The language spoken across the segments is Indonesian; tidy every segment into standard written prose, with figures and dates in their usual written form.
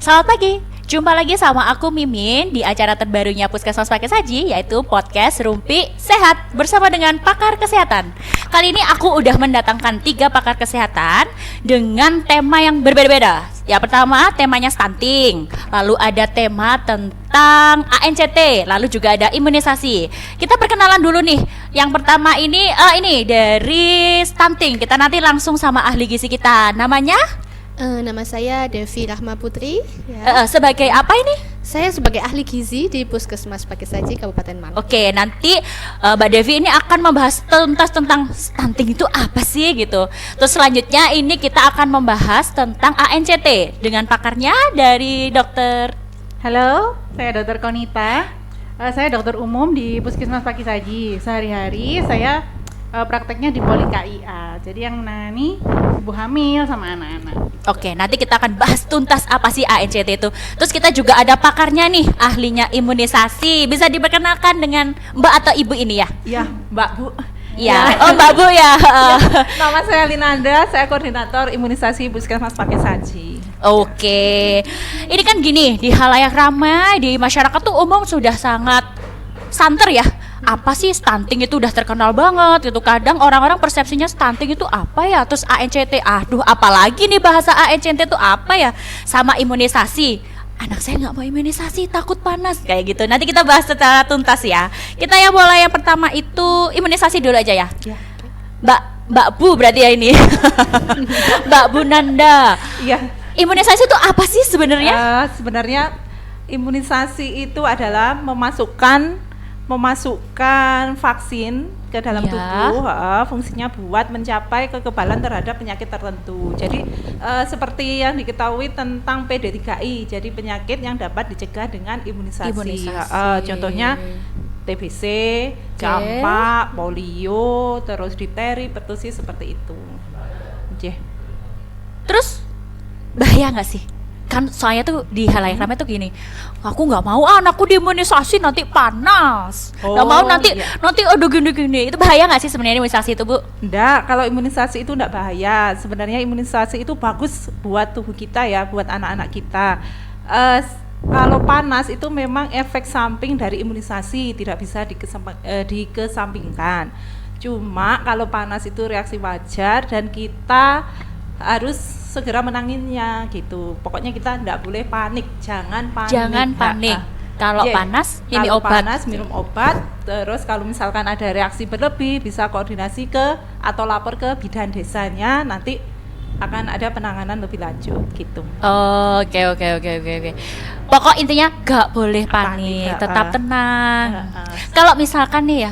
Selamat pagi, jumpa lagi sama aku Mimin di acara terbarunya Puskesmas Pakai Saji, yaitu podcast Rumpi Sehat bersama dengan pakar kesehatan. Kali ini aku udah mendatangkan 3 pakar kesehatan dengan tema yang berbeda-beda. Yang pertama temanya stunting, lalu ada tema tentang ANCT, lalu juga ada imunisasi. Kita perkenalan dulu nih. Yang pertama ini dari stunting. Kita nanti langsung sama ahli gizi kita. Namanya? Nama saya Devi Rahma Putri ya. Sebagai apa ini? Saya sebagai ahli gizi di Puskesmas Pakai Saji Kabupaten Malang. Oke, nanti Mbak Devi ini akan membahas tuntas tentang stunting itu apa sih gitu. Terus selanjutnya ini kita akan membahas tentang ANCT dengan pakarnya dari dokter. Halo, saya Dr. Konita. Saya dokter umum di Puskesmas Pakai Saji. Sehari-hari saya prakteknya di Poli KIA. Jadi yang menangani ibu hamil sama anak-anak. Oke, nanti kita akan bahas tuntas apa sih ANCT itu. Terus kita juga ada pakarnya nih, ahlinya imunisasi. Bisa diperkenalkan dengan Mbak atau Ibu ini ya? Iya, Mbak Bu. Ya, oh Mbak Bu ya. Nama saya Linanda, saya koordinator imunisasi Puskesmas Pakai Saji. Oke, ini kan gini, di halayak ramai, di masyarakat tuh umum sudah sangat santer ya. Apa sih stunting itu udah terkenal banget gitu. Kadang orang-orang persepsinya stunting itu apa ya, terus ANCT, aduh apalagi nih bahasa ANCT itu apa ya, sama imunisasi. Anak saya nggak mau imunisasi, takut panas kayak gitu. Nanti kita bahas secara tuntas ya. Kita yang mulai yang pertama itu imunisasi dulu aja ya. Mbak Bu berarti ya ini. Mbak Bu Nanda. Iya. Imunisasi itu apa sih sebenarnya? Sebenarnya imunisasi itu adalah memasukkan vaksin ke dalam tubuh, fungsinya buat mencapai kekebalan terhadap penyakit tertentu. Jadi seperti yang diketahui tentang PD3I, jadi penyakit yang dapat dicegah dengan imunisasi. Contohnya TBC, campak, polio, terus difteri, pertusis seperti itu. Terus bahaya nggak sih? Kan soalnya tuh di halayak ramai tuh gini, aku nggak mau anakku diimunisasi nanti panas, nggak mau nanti aduh gini. Itu bahaya nggak sih sebenarnya imunisasi itu Bu? Enggak, kalau imunisasi itu enggak bahaya. Sebenarnya imunisasi itu bagus buat tubuh kita ya, buat anak-anak kita. Kalau panas itu memang efek samping dari imunisasi, tidak bisa dikesampingkan. Cuma kalau panas itu reaksi wajar dan kita harus segera menanginnya gitu. Pokoknya kita tidak boleh panik, jangan panik. Kalau panas minum obat. Terus kalau misalkan ada reaksi berlebih bisa koordinasi atau lapor ke bidan desanya, nanti akan ada penanganan lebih lanjut gitu. Oke. Pokok intinya gak boleh panik, tetap tenang. Kalau misalkan nih ya,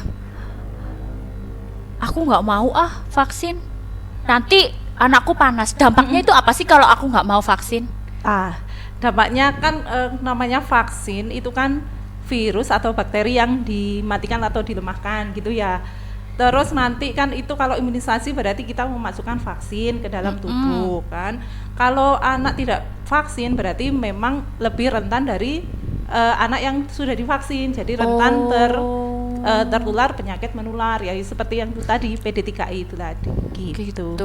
aku nggak mau vaksin, nanti anakku panas. Dampaknya itu apa sih kalau aku nggak mau vaksin? Dampaknya kan namanya vaksin itu kan virus atau bakteri yang dimatikan atau dilemahkan gitu ya. Terus nanti kan itu kalau imunisasi berarti kita memasukkan vaksin ke dalam tubuh kan. Kalau anak tidak vaksin berarti memang lebih rentan dari anak yang sudah divaksin. Jadi rentan tertular penyakit menular ya, seperti yang itu tadi PD3I itu tadi gitu.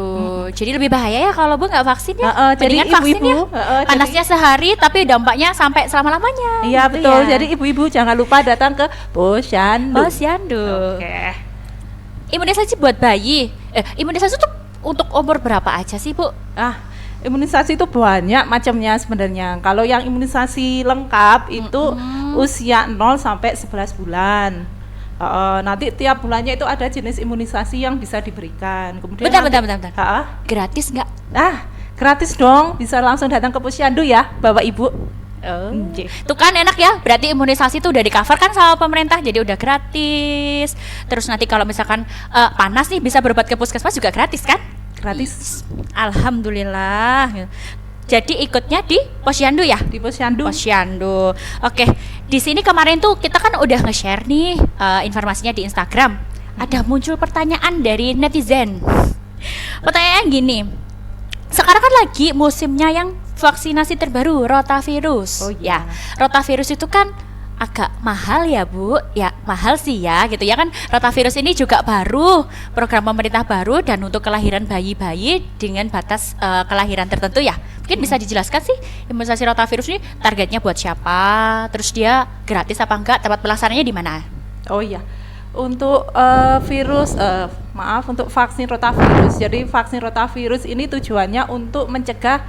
Jadi lebih bahaya ya kalau Bu nggak vaksin ya. Jadi vaksin ibu-ibu ya. Panasnya sehari tapi dampaknya sampai selama-lamanya. Iya gitu betul. Ya. Jadi ibu-ibu jangan lupa datang ke Posyandu. Oke. Imunisasi buat bayi. Imunisasi itu untuk umur berapa aja sih Bu? Imunisasi itu banyak macamnya sebenarnya. Kalau yang imunisasi lengkap itu usia 0 sampai 11 bulan. Nanti tiap bulannya itu ada jenis imunisasi yang bisa diberikan. Kemudian bentar. Gratis nggak? Gratis dong. Bisa langsung datang ke Posyandu ya, Bapak Ibu. Tuh kan enak ya. Berarti imunisasi itu udah di-cover kan sama pemerintah, jadi udah gratis. Terus nanti kalau misalkan panas nih bisa berobat ke puskesmas juga gratis kan? Gratis. Alhamdulillah. Jadi ikutnya di Posyandu ya? Di Posyandu. Oke, di sini kemarin tuh kita kan udah nge-share nih informasinya di Instagram. Ada muncul pertanyaan dari netizen. Pertanyaan gini, sekarang kan lagi musimnya yang vaksinasi terbaru rotavirus. Ya, rotavirus itu kan agak mahal ya Bu, ya mahal sih ya gitu ya kan. Rotavirus ini juga baru, program pemerintah baru dan untuk kelahiran bayi-bayi dengan batas kelahiran tertentu ya, Mungkin bisa dijelaskan sih imunisasi rotavirus ini targetnya buat siapa, terus dia gratis apa enggak, tempat pelaksananya di mana? Oh iya, untuk untuk vaksin rotavirus. Jadi vaksin rotavirus ini tujuannya untuk mencegah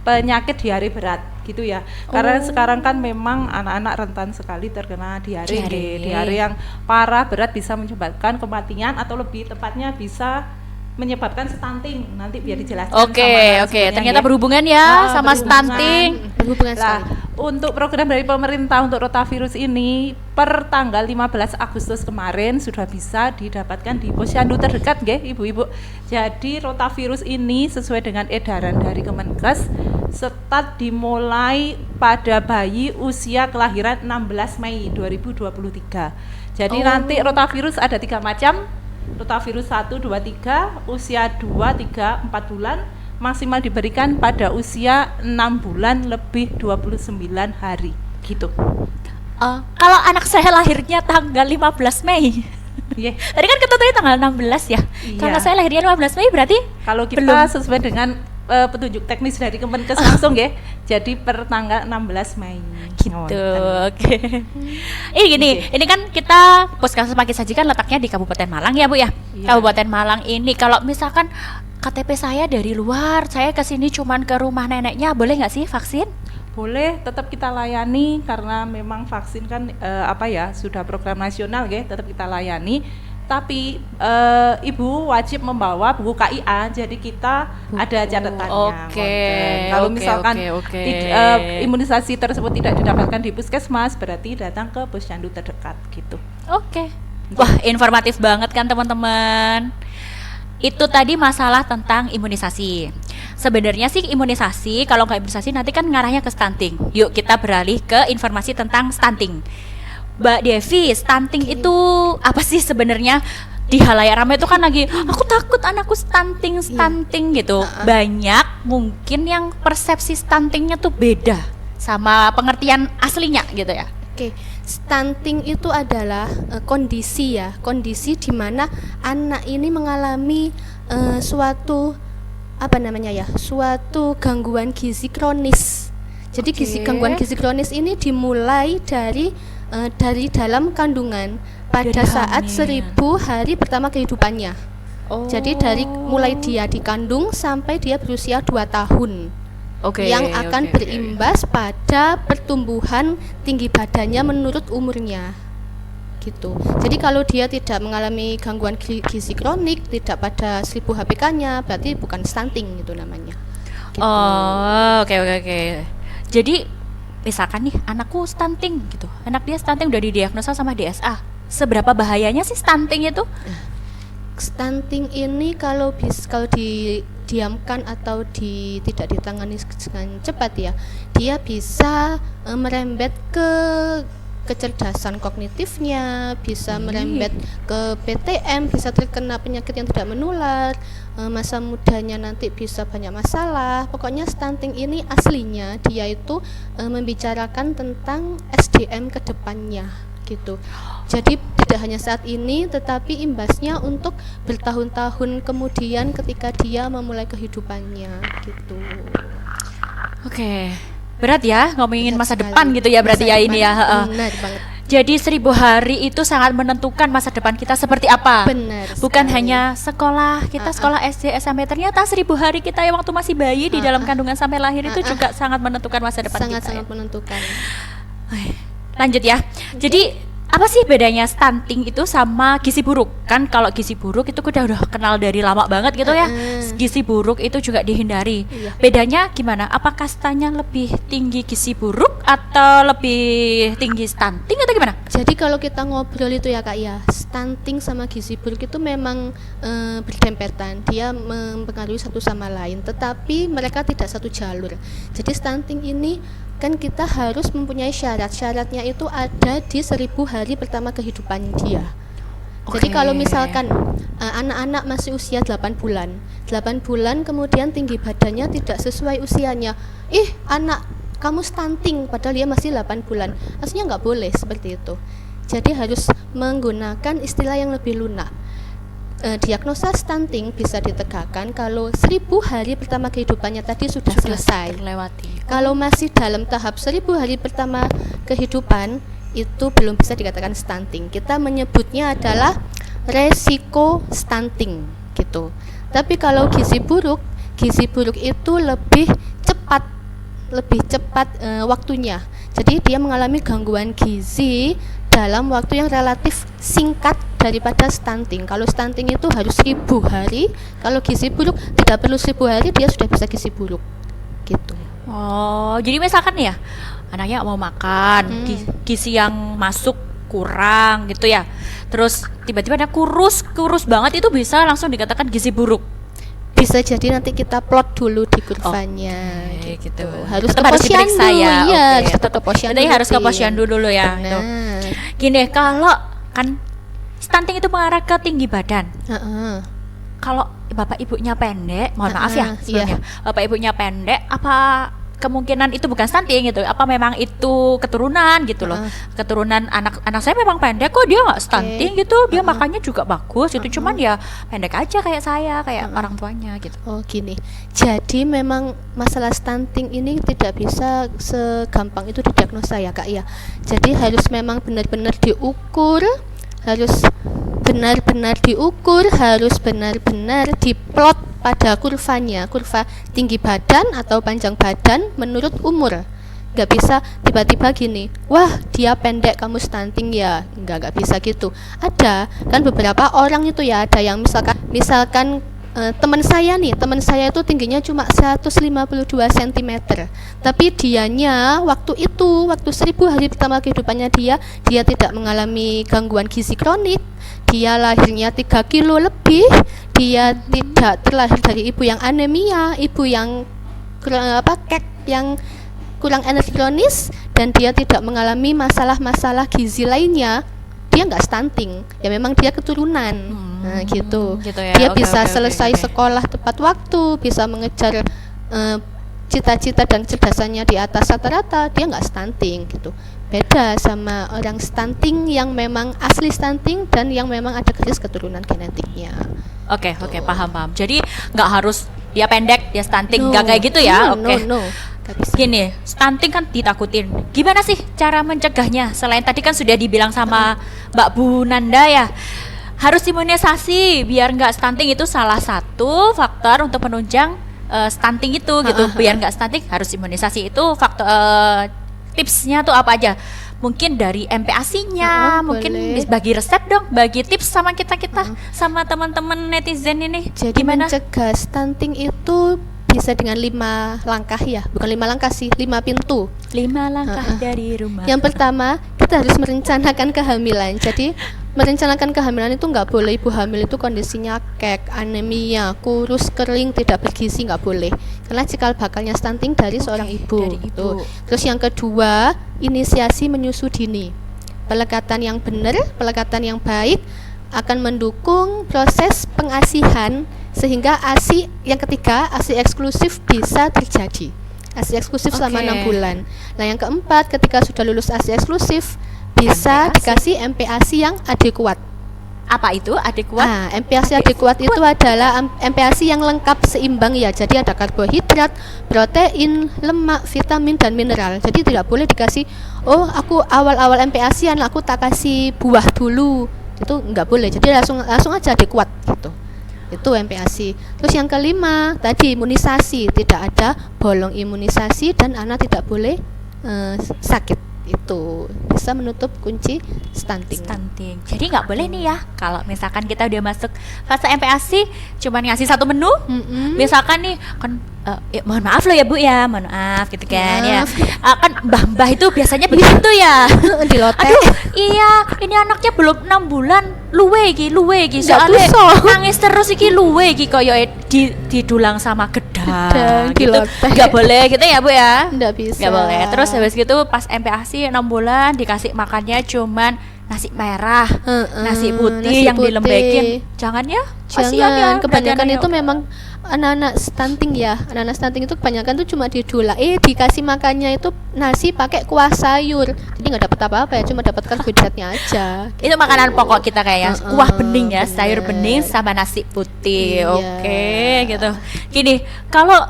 penyakit diare berat gitu ya. Karena sekarang kan memang anak-anak rentan sekali terkena diare. Diare yang parah berat bisa menyebabkan kematian atau lebih tepatnya bisa menyebabkan stunting. Nanti biar dijelaskan. Oke, ternyata berhubungan ya sama berhubungan. stunting. Berhubungan Lah, sekali. untuk program dari pemerintah untuk rotavirus ini per tanggal 15 Agustus kemarin sudah bisa didapatkan di posyandu terdekat nggih Ibu-ibu. Jadi rotavirus ini sesuai dengan edaran dari Kemenkes start dimulai pada bayi usia kelahiran 16 Mei 2023. Jadi nanti rotavirus ada 3 macam. Rotavirus 1, 2, 3, usia 2, 3, 4 bulan, maksimal diberikan pada usia 6 bulan lebih 29 hari gitu. Kalau anak saya lahirnya tanggal 15 Mei. Yeah. Tadi kan ketentunya tanggal 16 ya. Iya. Kalau saya lahirnya 15 Mei berarti Kalau kita belum. sesuai dengan petunjuk teknis dari Kemenkes langsung ya. Jadi per tanggal 16 Mei. Gitu. Oke. Ini kan kita Puskesmas Pagi Saji kan letaknya di Kabupaten Malang ya Bu ya. Iya. Kabupaten Malang ini kalau misalkan KTP saya dari luar, saya ke sini cuman ke rumah neneknya, boleh nggak sih vaksin? Boleh, tetap kita layani karena memang vaksin kan sudah program nasional ya, tetap kita layani. Tapi ibu wajib membawa buku KIA, jadi kita ada catatannya. Oke, Kalau oke, misalkan oke. imunisasi tersebut tidak didapatkan di puskesmas, berarti datang ke posyandu terdekat gitu. Oke. Wah, informatif banget kan teman-teman. Itu tadi masalah tentang imunisasi. Sebenarnya sih imunisasi, kalau nggak imunisasi nanti kan ngarahnya ke stunting. Yuk kita beralih ke informasi tentang stunting. Mbak Devi, stunting itu apa sih sebenarnya? Di halayak ramai itu kan lagi, aku takut anakku stunting gitu. Banyak mungkin yang persepsi stuntingnya tuh beda sama pengertian aslinya gitu ya. Oke, stunting itu adalah kondisi di mana anak ini mengalami suatu gangguan gizi kronis. Jadi gangguan gizi kronis ini dimulai dari dalam kandungan pada Dari saat hamil. 1000 hari pertama kehidupannya. Jadi dari mulai dia dikandung sampai dia berusia 2 tahun. Yang akan berimbas pada pertumbuhan tinggi badannya menurut umurnya gitu. Jadi kalau dia tidak mengalami gangguan gizi kronik, tidak pada 1000 HPK-nya, berarti bukan stunting itu namanya gitu. Oke. Jadi misalkan nih anakku stunting gitu, anak dia stunting udah didiagnosa sama DSA, seberapa bahayanya sih stunting itu? Stunting ini kalau didiamkan atau tidak ditangani dengan cepat ya, dia bisa merembet ke kecerdasan kognitifnya, bisa merembet ke PTM, bisa terkena penyakit yang tidak menular, masa mudanya nanti bisa banyak masalah. Pokoknya stunting ini aslinya dia itu membicarakan tentang SDM ke depannya gitu. Jadi tidak hanya saat ini tetapi imbasnya untuk bertahun-tahun kemudian ketika dia memulai kehidupannya gitu. Oke. Berat ya ngomongin Berat masa sekali. depan gitu ya berarti Masa ya depan, ini ya. benar banget. Jadi 1000 hari itu sangat menentukan masa depan kita seperti apa. Benar Bukan sekali. hanya sekolah, kita sekolah SD, SMP, ternyata 1000 hari kita yang waktu masih bayi di dalam kandungan sampai lahir itu juga sangat menentukan masa depan kita. sangat menentukan. Lanjut ya. Jadi apa sih bedanya stunting itu sama gizi buruk? Kan kalau gizi buruk itu udah kenal dari lama banget gitu ya. Gizi buruk itu juga dihindari. Iya. Bedanya gimana? Apa kastanya lebih tinggi gizi buruk atau lebih tinggi stunting atau gimana? Jadi kalau kita ngobrol itu ya Kak ya, stunting sama gizi buruk itu memang berdempetan. Dia mempengaruhi satu sama lain, tetapi mereka tidak satu jalur. Jadi stunting ini kan kita harus mempunyai syaratnya itu ada di 1000 hari pertama kehidupan dia. Jadi kalau misalkan anak-anak masih usia 8 bulan kemudian tinggi badannya tidak sesuai usianya, anak kamu stunting padahal dia masih 8 bulan, aslinya nggak boleh seperti itu. Jadi harus menggunakan istilah yang lebih lunak. diagnosa stunting bisa ditegakkan kalau 1000 hari pertama kehidupannya tadi sudah selesai. Terlewati. Kalau masih dalam tahap 1000 hari pertama kehidupan itu belum bisa dikatakan stunting. Kita menyebutnya adalah resiko stunting gitu. Tapi kalau gizi buruk itu lebih cepat waktunya. Jadi dia mengalami gangguan gizi dalam waktu yang relatif singkat daripada stunting. Kalau stunting itu harus 1000 hari, kalau gizi buruk tidak perlu 1000 hari dia sudah bisa gizi buruk gitu. Oh, jadi misalkan ya anaknya nggak mau makan, gizi yang masuk kurang gitu ya. Terus tiba-tiba ada kurus banget, itu bisa langsung dikatakan gizi buruk. Bisa jadi nanti kita plot dulu di kurvanya gitu. Harus ke Tetap harus posyandu diperiksa ya. ya, Oke. harus tetap ke posyandu. Jadi harus ke posyandu dulu ya. Benar. Tuh. Gini, kalau kan stunting itu mengarah ke tinggi badan. Heeh. Kalau bapak ibunya pendek, mohon maaf ya sebelumnya. Bapak ibunya pendek, apa kemungkinan itu bukan stunting gitu? Apa memang itu keturunan gitu loh? Keturunan anak saya memang pendek kok, dia nggak stunting gitu. Dia makannya juga bagus itu, cuman ya pendek aja kayak saya, kayak orang tuanya gitu. Oh gini, jadi memang masalah stunting ini tidak bisa segampang itu didiagnosa ya kak ya. Jadi harus memang benar-benar diukur, harus benar-benar diplot pada kurvanya, kurva tinggi badan atau panjang badan menurut umur. Nggak bisa tiba-tiba gini, wah dia pendek kamu stunting ya, nggak bisa gitu. Ada kan beberapa orang itu ya, ada yang misalkan teman saya itu tingginya cuma 152 cm, tapi dianya waktu 1000 hari pertama kehidupannya dia tidak mengalami gangguan gizi kronik, dia lahirnya 3 kilo lebih, dia tidak terlahir dari ibu yang anemia, ibu yang yang kurang energi kronis, dan dia tidak mengalami masalah-masalah gizi lainnya. Dia nggak stunting, ya memang dia keturunan. Nah gitu ya. Dia bisa selesai sekolah tepat waktu, bisa mengejar cita-cita dan kecerdasannya di atas rata-rata, dia nggak stunting gitu. Beda sama orang stunting yang memang asli stunting dan yang memang ada garis keturunan genetiknya. Oke, paham. Jadi nggak harus dia pendek, dia stunting, nggak kayak gitu ya? Oke. No. Gak bisa. Gini, stunting kan ditakutin. Gimana sih cara mencegahnya? Selain tadi kan sudah dibilang sama Mbak Bu Nanda ya, harus imunisasi biar nggak stunting, itu salah satu faktor untuk menunjang stunting itu gitu. Biar nggak stunting harus imunisasi, itu faktor tipsnya tuh apa aja? Mungkin dari MPASI-nya, mungkin boleh. bagi resep dong, bagi tips sama kita sama teman-teman netizen ini. Jadi gimana? mencegah stunting itu bisa dengan 5 langkah ya, bukan 5 langkah sih, 5 pintu. 5 langkah dari rumah. Yang pertama, kita harus merencanakan kehamilan. Jadi merencanakan kehamilan itu nggak boleh ibu hamil itu kondisinya kek, anemia, kurus, kering, tidak bergizi, nggak boleh. Karena cikal bakalnya stunting dari seorang ibu. dari ibu. Tuh. Terus yang kedua, inisiasi menyusui dini. Pelekatan yang benar, pelekatan yang baik akan mendukung proses pengasihan, sehingga ASI yang ketiga, ASI eksklusif bisa terjadi. ASI eksklusif selama 6 bulan. Nah, yang keempat, ketika sudah lulus ASI eksklusif bisa dikasih MPASI yang adekuat. Apa itu adekuat? Nah, MPASI adekuat itu adalah MPASI yang lengkap seimbang ya. Jadi ada karbohidrat, protein, lemak, vitamin dan mineral. Jadi tidak boleh dikasih, oh aku awal-awal MPASI aku tak kasih buah dulu. Itu enggak boleh. Jadi langsung aja adekuat gitu. Itu MPASI. Terus yang kelima tadi imunisasi, tidak ada bolong imunisasi dan anak tidak boleh sakit. Itu bisa menutup kunci stunting. Jadi nggak boleh nih ya, kalau misalkan kita udah masuk fase MPASI cuman ngasih satu menu. Misalkan nih kan mohon maaf loh ya Bu ya, mohon maaf gitu kan ya. Kan mbah-mbah itu biasanya begitu ya. Di lotek. Aduh, iya, ini anaknya belum 6 bulan, luwe iki Nggak soalnya tuso. nangis terus iki luwe iki koyo didulang sama gedang Di gitu. lotek. Nggak boleh gitu ya Bu ya. Nggak bisa. Nggak boleh. Terus habis gitu pas MPASI 6 bulan dikasih makannya cuman nasi merah, Heeh, nasi putih nasi yang putih. dilembekin. Jangan ya, kasihan ya Jangan, kebanyakan badannya. itu memang anak-anak stunting ya. Anak-anak stunting itu kebanyakan tuh cuma dikasih makannya itu nasi pakai kuah sayur. Jadi nggak dapat apa-apa ya, cuma dapat karbohidratnya aja. Itu makanan pokok kita kayaknya, Heeh, kuah bening ya, sayur bener. bening sama nasi putih. Iya. Oke, gitu. Gini, kalau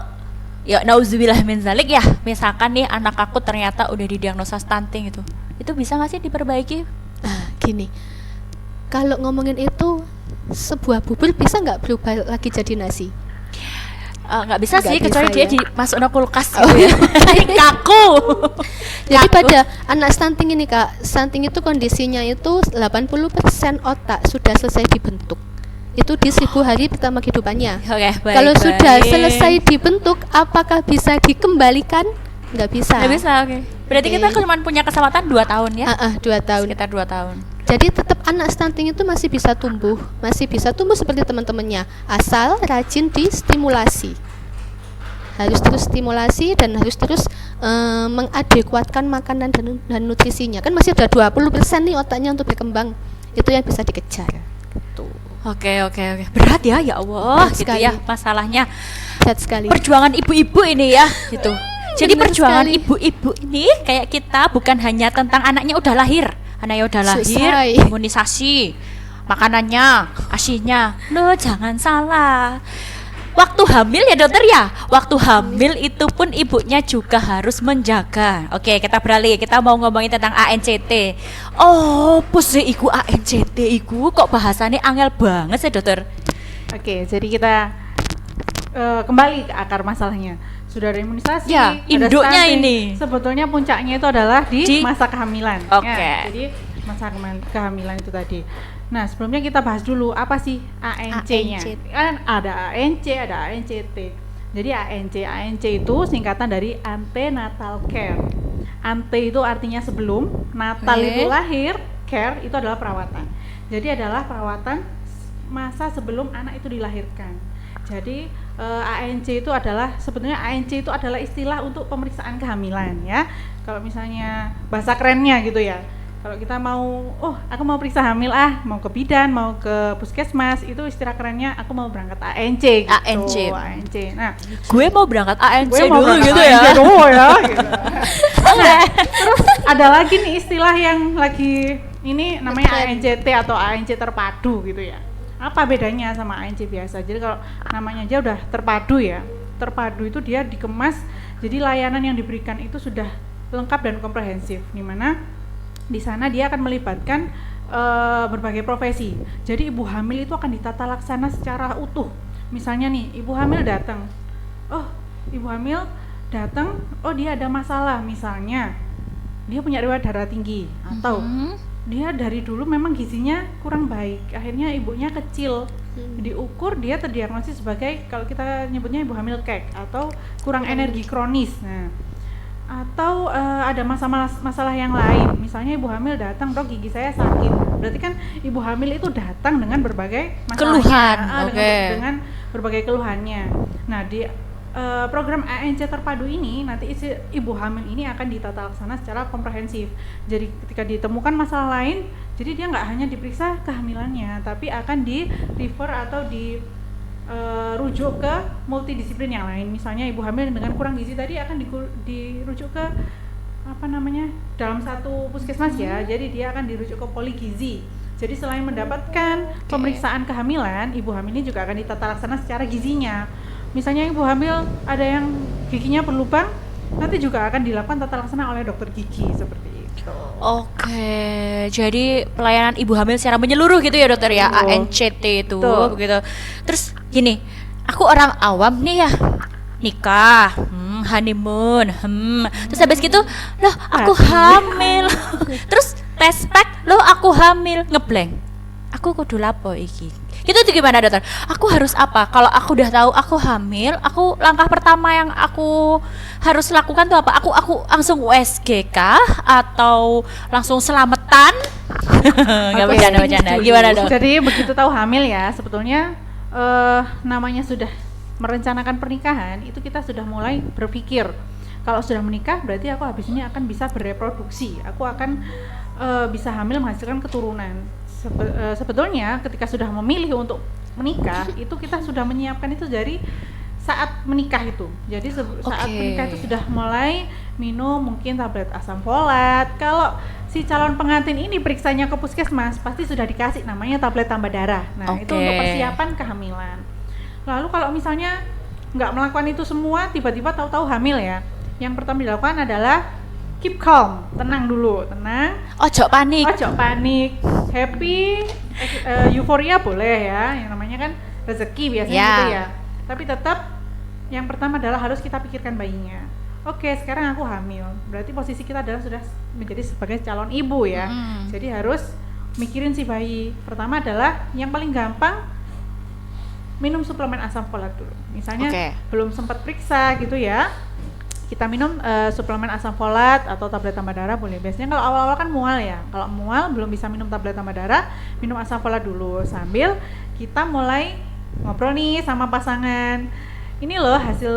ya nauzubillah min zalik ya, misalkan nih anak aku ternyata udah didiagnosa stunting itu bisa nggak sih diperbaiki? Gini, kalau ngomongin itu, sebuah bubur bisa nggak berubah lagi jadi nasi? Nggak bisa Nggak sih, bisa kecuali dia ya. dimasuk ke kulkas gitu ya. Kaku. Jadi Kaku. pada anak stunting ini Kak, stunting itu kondisinya itu 80% otak sudah selesai dibentuk. Itu di 1000 hari pertama kehidupannya. Oke, baik. Kalau sudah baik. selesai dibentuk, apakah bisa dikembalikan? Nggak bisa. Nggak bisa, oke. Berarti Oke. kita cuma punya kesempatan 2 tahun ya? 2 tahun. Sekitar 2 tahun. Jadi tetap anak stunting itu masih bisa tumbuh seperti teman-temannya, asal rajin distimulasi. Harus terus stimulasi dan harus terus mengadekuatkan makanan dan nutrisinya. Kan masih ada 20% nih otaknya untuk berkembang. Itu yang bisa dikejar. Gitu. Oke. Berat ya Allah, Berat gitu sekali. ya masalahnya. Berat sekali. Perjuangan ibu-ibu ini ya, gitu. Jadi Benar perjuangan sekali. ibu-ibu ini kayak kita bukan hanya tentang anaknya udah lahir. Anaknya udah lahir, Selesai. imunisasi, makanannya, asinya. Loh, jangan salah. Waktu hamil ya dokter ya. Waktu hamil itu pun ibunya juga harus menjaga. Oke, kita beralih. Kita mau ngomongin tentang ANCT. Oh, pus iku ANCT iku kok bahasannya angel banget sih dokter. Oke, jadi kita kembali ke akar masalahnya. Sudah ada imunisasi, Ya, ada induknya stunting. ini. Sebetulnya puncaknya itu adalah di masa kehamilan. Oke. Ya, jadi masa kehamilan itu tadi. Nah, sebelumnya kita bahas dulu apa sih ANC-nya. ANC. Kan ada ANC, ada ANCT. Jadi ANC itu singkatan dari antenatal care. Ante itu artinya sebelum, natal Oke. itu lahir, care itu adalah perawatan. Jadi adalah perawatan masa sebelum anak itu dilahirkan. Jadi ANC itu adalah sebetulnya ANC itu adalah istilah untuk pemeriksaan kehamilan ya. Kalau misalnya bahasa kerennya gitu ya. Kalau kita mau, aku mau periksa hamil mau ke bidan, mau ke puskesmas, itu istilah kerennya aku mau berangkat ANC gitu. ANC. Nah, Gue mau berangkat ANC gue mau dulu berangkat gitu ANC ya. dulu ya gitu. Nah, terus ada lagi nih istilah yang lagi ini namanya ANCT atau ANC terpadu gitu ya. Apa bedanya sama ANC biasa? Jadi kalau namanya aja udah terpadu ya. Terpadu itu dia dikemas, jadi layanan yang diberikan itu sudah lengkap dan komprehensif. Di mana di sana dia akan melibatkan berbagai profesi. Jadi ibu hamil itu akan ditata laksana secara utuh. Misalnya nih, ibu hamil datang. Dia ada masalah, misalnya dia punya riwayat darah tinggi atau dia dari dulu memang gizinya kurang baik, akhirnya ibunya kecil, diukur dia terdiagnosis sebagai, kalau kita nyebutnya ibu hamil kek atau kurang energi kronis. Nah, atau ada masalah yang lain, misalnya ibu hamil datang, dok gigi saya sakit, berarti kan ibu hamil itu datang dengan berbagai Keluhan, masalahnya, oke. dengan berbagai keluhannya. Nah, di program ANC terpadu ini nanti ibu hamil ini akan ditata laksana secara komprehensif. Jadi ketika ditemukan masalah lain, jadi dia nggak hanya diperiksa kehamilannya, tapi akan di refer atau rujuk ke multidisiplin yang lain. Misalnya ibu hamil dengan kurang gizi tadi akan dirujuk ke dalam satu puskesmas ya. Jadi dia akan dirujuk ke poligizi. Jadi selain mendapatkan pemeriksaan kehamilan, ibu hamil ini juga akan ditata laksana secara gizinya. Misalnya ibu hamil ada yang giginya berlubang, nanti juga akan dilakukan tata laksana oleh dokter gigi seperti itu. Oke, jadi pelayanan ibu hamil secara menyeluruh gitu ya dokter ya, Betul. ANCT itu Betul. begitu. Terus gini, aku orang awam nih ya, nikah, honeymoon, terus habis gitu, loh aku hamil, terus tes pack, loh aku hamil, ngeblank, aku kudu lapo iki. Itu tuh gimana dokter? Aku harus apa? Kalau aku udah tahu aku hamil, langkah pertama yang aku harus lakukan tuh apa? Aku langsung USG kah atau langsung selamatan? Nggak bercanda. Gimana dok? Jadi begitu tahu hamil ya, sebetulnya namanya sudah merencanakan pernikahan, itu kita sudah mulai berpikir. Kalau sudah menikah berarti aku habis ini akan bisa bereproduksi. Aku akan bisa hamil menghasilkan keturunan. Sebetulnya ketika sudah memilih untuk menikah itu kita sudah menyiapkan itu dari saat menikah itu. Jadi saat menikah itu sudah mulai minum mungkin tablet asam folat. Kalau si calon pengantin ini periksanya ke puskesmas pasti sudah dikasih namanya tablet tambah darah. Nah, itu untuk persiapan kehamilan. Lalu kalau misalnya nggak melakukan itu semua, tiba-tiba tahu-tahu hamil ya. Yang pertama dilakukan adalah keep calm, tenang dulu, tenang. Ojo panik. Ojo panik, happy, euforia boleh ya. Yang namanya kan rezeki biasanya gitu ya. Tapi tetap yang pertama adalah harus kita pikirkan bayinya. Oke, sekarang aku hamil. Berarti posisi kita adalah sudah menjadi sebagai calon ibu ya. Jadi harus mikirin si bayi. Pertama adalah yang paling gampang minum suplemen asam folat dulu. Misalnya belum sempat periksa gitu ya. Kita minum suplemen asam folat atau tablet tambah darah boleh. Biasanya kalau awal-awal kan mual ya. Kalau mual belum bisa minum tablet tambah darah, minum asam folat dulu sambil kita mulai ngobrol nih sama pasangan. Ini loh hasil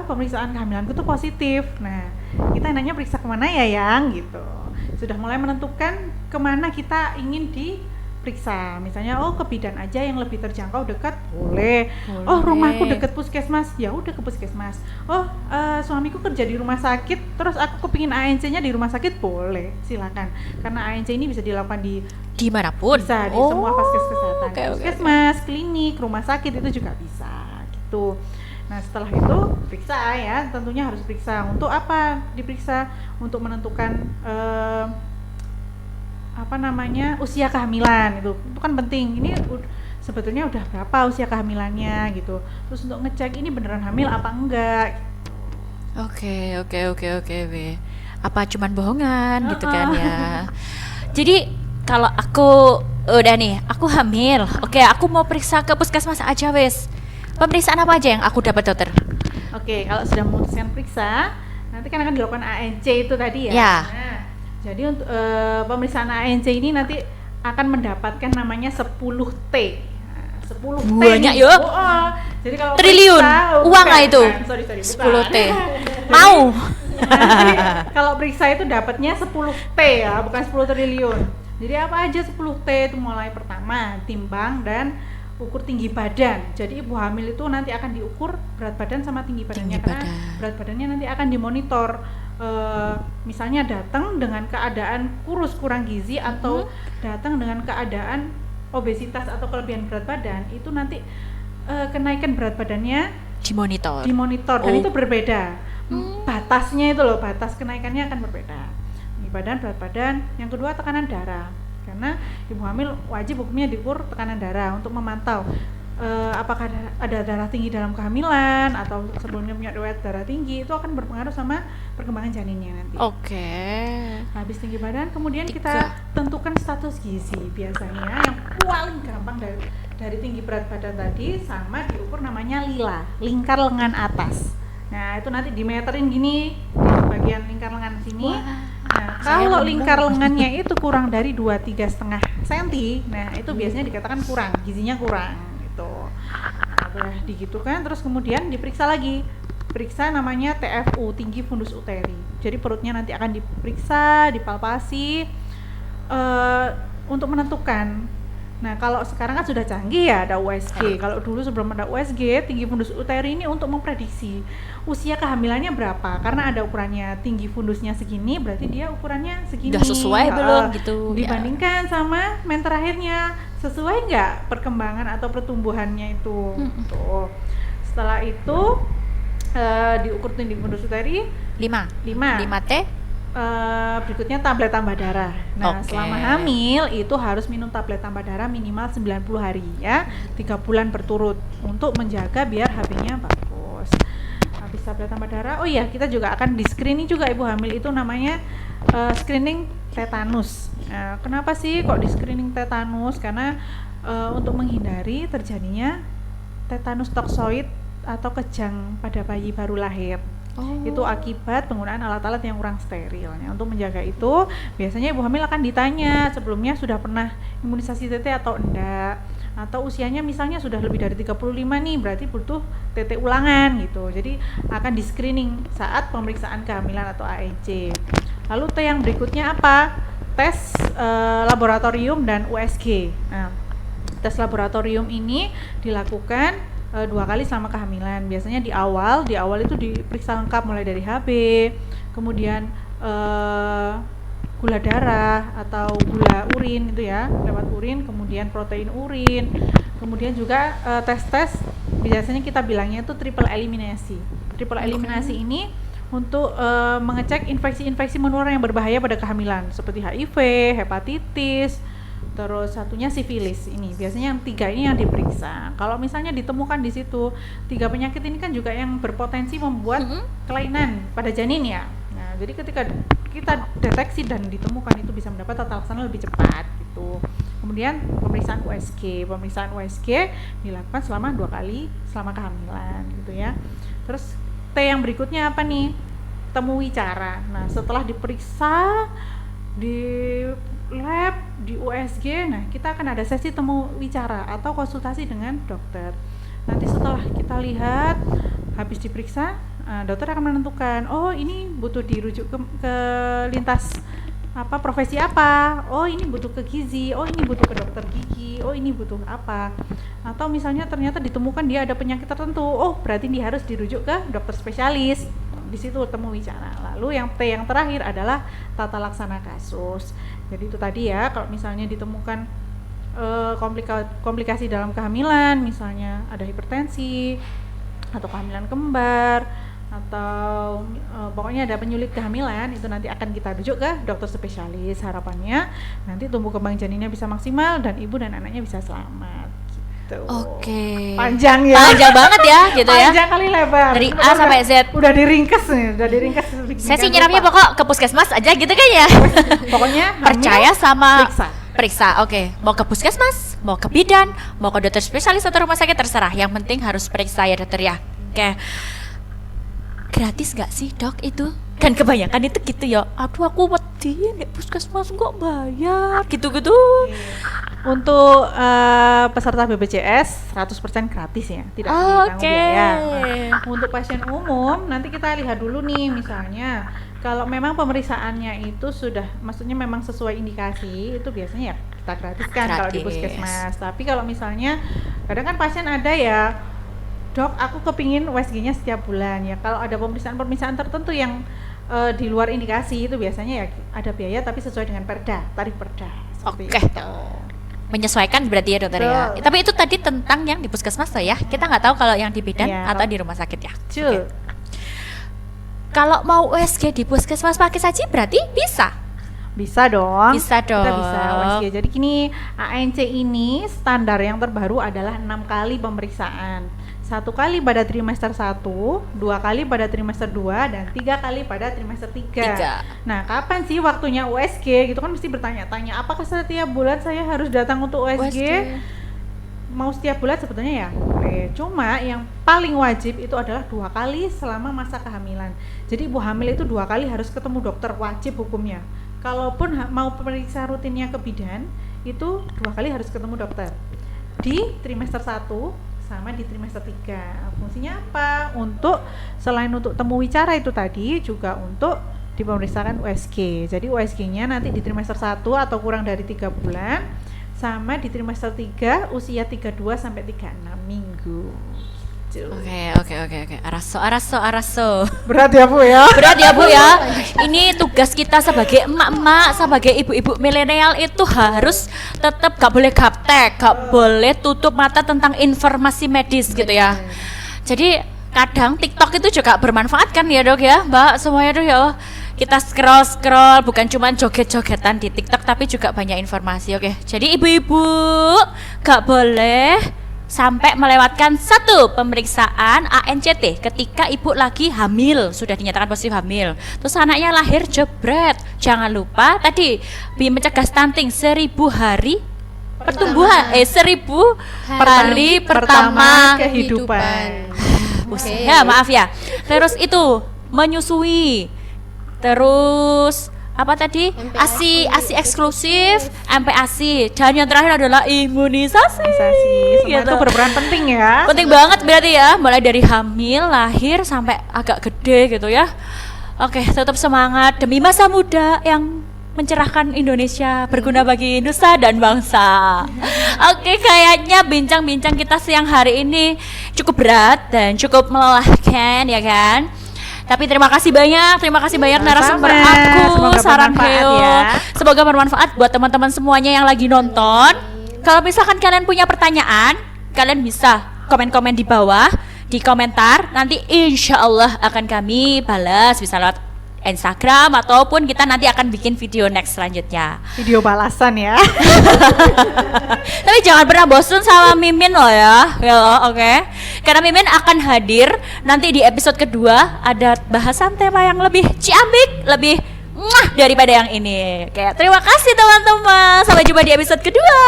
pemeriksaan kehamilanku tuh positif. Nah, kita nanya periksa kemana ya yang gitu. Sudah mulai menentukan kemana kita ingin diperiksa. Misalnya ke bidan aja yang lebih terjangkau dekat boleh. Oh, rumahku dekat puskesmas, ya udah ke puskesmas. Oh, suamiku kerja di rumah sakit, terus aku kepingin ANC-nya di rumah sakit boleh, silakan. Karena ANC ini bisa dilakukan dimanapun, bisa di semua fasilitas kesehatan, puskesmas, klinik, rumah sakit itu juga bisa. Gitu. Nah, setelah itu periksa ya, tentunya harus periksa. Untuk apa diperiksa? Untuk menentukan usia kehamilan itu kan penting. Ini sebetulnya udah berapa usia kehamilannya gitu. Terus untuk ngecek ini beneran hamil apa enggak. Oke. Apa cuman bohongan gitu kan ya. Jadi kalau aku udah nih, aku hamil. Oke, aku mau periksa ke puskesmas aja wes. Pemeriksaan apa aja yang aku dapat, dokter? Oke, kalau sudah memutuskan periksa, nanti kan akan dilakukan ANC itu tadi ya. Nah, jadi untuk pemeriksaan ANC ini nanti akan mendapatkan namanya 10T. Nah, 10T banyak nih. yo. Jadi kalau triliun periksa, uang lah itu. Sorry, 10T. Bukan. Mau. Jadi kalau periksa itu dapatnya 10T ya, bukan 10 triliun. Jadi apa aja 10T itu? Mulai pertama timbang dan ukur tinggi badan. Jadi ibu hamil itu nanti akan diukur berat badan sama tinggi badannya, karena berat badannya nanti akan dimonitor. Misalnya datang dengan keadaan kurus kurang gizi atau datang dengan keadaan obesitas atau kelebihan berat badan, itu nanti kenaikan berat badannya dimonitor dan itu berbeda. Batasnya itu loh, batas kenaikannya akan berbeda. Tinggi badan, berat badan. Yang kedua tekanan darah. Karena ibu hamil wajib hukumnya diukur tekanan darah untuk memantau apakah ada darah tinggi dalam kehamilan atau sebelumnya punya riwayat darah tinggi. Itu akan berpengaruh sama perkembangan janinnya nanti. Habis tinggi badan, kemudian kita tentukan status gizi. Biasanya yang paling gampang dari tinggi berat badan tadi sama diukur namanya lila, lingkar lengan atas. Nah, itu nanti dimeterin gini di bagian lingkar lengan sini. Nah, kalau lingkar lengannya itu kurang dari 2-3,5 cm, nah itu biasanya dikatakan kurang, gizinya kurang gitu. Nah, udah digitukan, terus kemudian diperiksa lagi. Periksa namanya TFU, tinggi fundus uteri. Jadi perutnya nanti akan diperiksa, dipalpasi untuk menentukan. Nah, kalau sekarang kan sudah canggih ya, ada USG. Kalau dulu sebelum ada USG, tinggi fundus uteri ini untuk memprediksi usia kehamilannya berapa. Karena ada ukurannya, tinggi fundusnya segini, berarti dia ukurannya segini. Udah sesuai belum gitu? Dibandingkan sama men terakhirnya, sesuai nggak perkembangan atau pertumbuhannya itu. Tuh. Setelah itu diukur tinggi fundus uteri 5T. Berikutnya tablet tambah darah. Nah, selama hamil itu harus minum tablet tambah darah minimal 90 hari ya, 3 bulan berturut untuk menjaga biar HB-nya bagus. Habis tablet tambah darah, oh iya, kita juga akan di screening juga ibu hamil itu namanya screening tetanus. Nah, kenapa sih kok di screening tetanus? Karena untuk menghindari terjadinya tetanus toksoid atau kejang pada bayi baru lahir. Itu akibat penggunaan alat-alat yang kurang steril. Untuk menjaga itu, biasanya ibu hamil akan ditanya sebelumnya sudah pernah imunisasi TT atau enggak, atau usianya misalnya sudah lebih dari 35 nih, berarti butuh TT ulangan gitu. Jadi akan di screening saat pemeriksaan kehamilan atau ANC. Lalu T yang berikutnya apa? Tes laboratorium dan USG. Nah, tes laboratorium ini dilakukan 2 kali selama kehamilan. Biasanya di awal itu diperiksa lengkap mulai dari HB, kemudian gula darah atau gula urin itu ya, lewat urin, kemudian protein urin, kemudian juga tes-tes biasanya kita bilangnya itu triple eliminasi. Triple eliminasi ini untuk mengecek infeksi-infeksi menular yang berbahaya pada kehamilan seperti HIV, hepatitis, terus satunya sifilis. Ini biasanya yang 3 ini yang diperiksa. Kalau misalnya ditemukan di situ 3 penyakit ini kan juga yang berpotensi membuat kelainan pada janin ya. Nah, jadi ketika kita deteksi dan ditemukan itu bisa mendapat tata laksana lebih cepat gitu. Kemudian pemeriksaan USG. Pemeriksaan USG dilakukan selama 2 kali selama kehamilan gitu ya. Terus T yang berikutnya apa nih? Temu wicara. Nah, setelah diperiksa di lab, di USG, nah kita akan ada sesi temu wicara atau konsultasi dengan dokter. Nanti setelah kita lihat, habis diperiksa, dokter akan menentukan, oh ini butuh dirujuk ke lintas profesi apa, oh ini butuh ke gizi, oh ini butuh ke dokter gigi, oh ini butuh apa, atau misalnya ternyata ditemukan dia ada penyakit tertentu, oh berarti dia harus dirujuk ke dokter spesialis. Di situ temu wicara. Lalu yang T yang terakhir adalah tata laksana kasus. Jadi itu tadi ya, kalau misalnya ditemukan komplikasi dalam kehamilan, misalnya ada hipertensi atau kehamilan kembar atau pokoknya ada penyulit kehamilan, itu nanti akan kita rujuk ke dokter spesialis. Harapannya nanti tumbuh kembang janinnya bisa maksimal dan ibu dan anaknya bisa selamat. Oke. Panjang ya. Panjang banget ya gitu ya. Panjang kali lebar. Dari A sampai Z. Udah diringkas nih, udah diringkas. Saya sih nyiramnya pokok ke puskesmas aja gitu kan ya. Pokoknya Percaya sama periksa. Oke. Mau ke puskesmas, mau ke bidan, mau ke dokter spesialis atau rumah sakit terserah. Yang penting harus periksa ya dokter ya. Oke. Gratis gak sih dok itu? Kan kebanyakan itu gitu ya. Aduh aku wedi nek puskesmas kok bayar gitu-gitu. Untuk peserta BPJS 100% gratis ya, tidak ditanggung biaya. Untuk pasien umum nanti kita lihat dulu nih, misalnya kalau memang pemeriksaannya itu sudah, maksudnya memang sesuai indikasi, itu biasanya ya kita gratiskan kalau di puskesmas. Tapi kalau misalnya kadang kan pasien ada ya, dok aku kepingin USG-nya setiap bulan ya. Kalau ada pemeriksaan tertentu yang di luar indikasi itu biasanya ya ada biaya tapi sesuai dengan perda, tarif perda. Oke. Menyesuaikan berarti ya dokter ya. Tapi itu tadi tentang yang di puskesmas ya. Kita nggak tahu kalau yang di bidan atau di rumah sakit ya. Okay. Kalau mau USG di puskesmas pakai saji berarti bisa. Bisa dong. Bisa dong. Kita bisa USG. Jadi gini, ANC ini standar yang terbaru adalah 6 kali pemeriksaan. 1 kali pada trimester 1, 2 kali pada trimester 2, dan 3 kali pada trimester 3. Nah, kapan sih waktunya USG? Gitu kan mesti bertanya-tanya, apakah setiap bulan saya harus datang untuk USG? Mau setiap bulan sebetulnya ya boleh. Cuma yang paling wajib itu adalah 2 kali selama masa kehamilan. Jadi ibu hamil itu 2 kali harus ketemu dokter, wajib hukumnya. Kalaupun mau periksa rutinnya ke bidan, itu 2 kali harus ketemu dokter. Di trimester 1 sama di trimester 3. Fungsinya apa? Selain untuk temu wicara itu tadi, juga untuk dipemeriksakan USG. Jadi USG-nya nanti di trimester 1 atau kurang dari 3 bulan, sama di trimester 3 usia 32 sampai 36 minggu. Oke. Araso. Berat ya Bu ya? Berat ya Bu ya. Ini tugas kita sebagai emak-emak, sebagai ibu-ibu milenial itu harus tetap gak boleh gaptek, gak boleh tutup mata tentang informasi medis gitu ya. Jadi kadang TikTok itu juga bermanfaat kan ya dok ya Mbak semuanya dok ya. Kita scroll bukan cuma joget-jogetan di TikTok tapi juga banyak informasi. Oke. Jadi ibu-ibu gak boleh sampai melewatkan 1 pemeriksaan ANCT ketika ibu lagi hamil, sudah dinyatakan positif hamil, terus anaknya lahir jebret. Jangan lupa tadi mencegah stunting 1000 hari pertumbuhan 1000 hari pertama kehidupan. Ya maaf ya. Terus itu menyusui, terus apa tadi? ASI eksklusif, MPASI, dan yang terakhir adalah imunisasi. Semua itu berperan penting ya. Penting banget berarti ya, mulai dari hamil, lahir sampai agak gede gitu ya. Oke, tetap semangat demi masa muda yang mencerahkan Indonesia, berguna bagi nusa dan bangsa. Oke, kayaknya bincang-bincang kita siang hari ini cukup berat dan cukup melelahkan, ya kan? Tapi terima kasih banyak narasumber Sama-sama. aku, Semoga Sarang bermanfaat Heo. ya. Semoga bermanfaat buat teman-teman semuanya yang lagi nonton. Kalau misalkan kalian punya pertanyaan, kalian bisa komen-komen di bawah, di komentar. Nanti insya Allah akan kami balas, bisa lewat Instagram ataupun kita nanti akan bikin video next selanjutnya. Video balasan ya. Tapi jangan pernah bosan sama Mimin loh ya, oke? Karena Mimin akan hadir nanti di episode kedua, ada bahasan tema yang lebih ciamik, lebih daripada yang ini. Kayak terima kasih teman-teman, sampai jumpa di episode kedua.